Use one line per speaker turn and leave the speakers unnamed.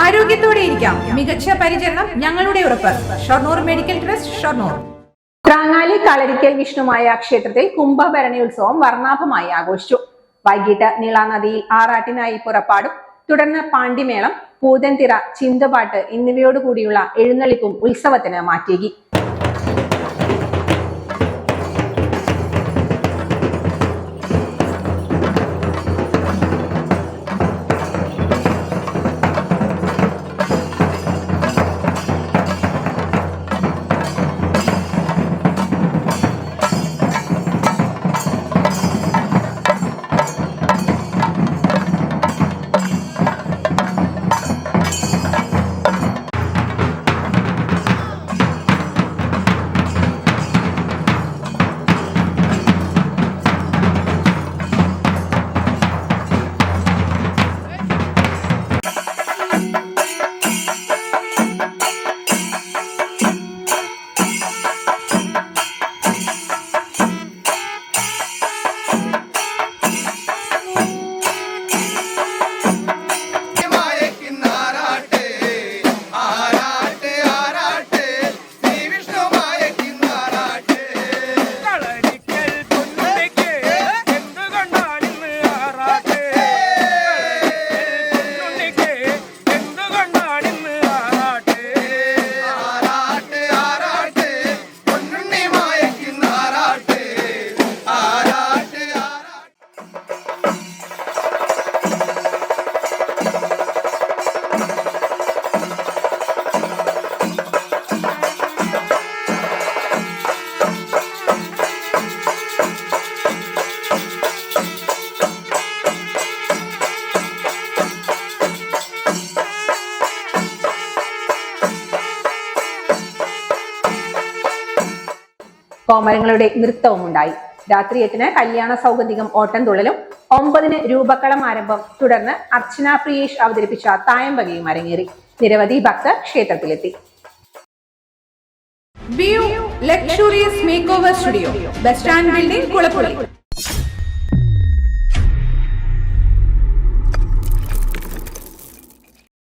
ആരോഗ്യത്തോടെ ഇരിക്കാം. മികച്ച പരിചരണം ഞങ്ങളുടെ ഉറപ്പ്. Shoranur medical trust, Shoranur.
ത്രാങ്ങാലി കളരിക്കൽ വിഷ്ണുമായ ക്ഷേത്രത്തിൽ കുംഭഭരണി ഉത്സവം വർണ്ണാഭമായി ആഘോഷിച്ചു. വൈകിട്ട് നീളാനദിയിൽ ആറാട്ടിനായി പുറപ്പാടും തുടർന്ന് പാണ്ടിമേളം, പൂതൻതിറ, ചിന്തപാട്ട് എന്നിവയോടുകൂടിയുള്ള എഴുന്നള്ളിപ്പും ഉത്സവത്തിന് മാറ്റേകി. കോമരങ്ങളുടെ നൃത്തവും ഉണ്ടായി. രാത്രി 8-ന് കല്യാണ സൗഗന്ധികം ഓട്ടംതുള്ളലും, 9-ന് രൂപക്കളം ആരംഭം, തുടർന്ന് അർച്ചന പ്രിയേഷ് അവതരിപ്പിച്ച തായമ്പകയും അരങ്ങേറി. നിരവധി ഭക്തർ ക്ഷേത്രത്തിലെത്തി.
View luxurious make over studio, bus stand building, Kulappully.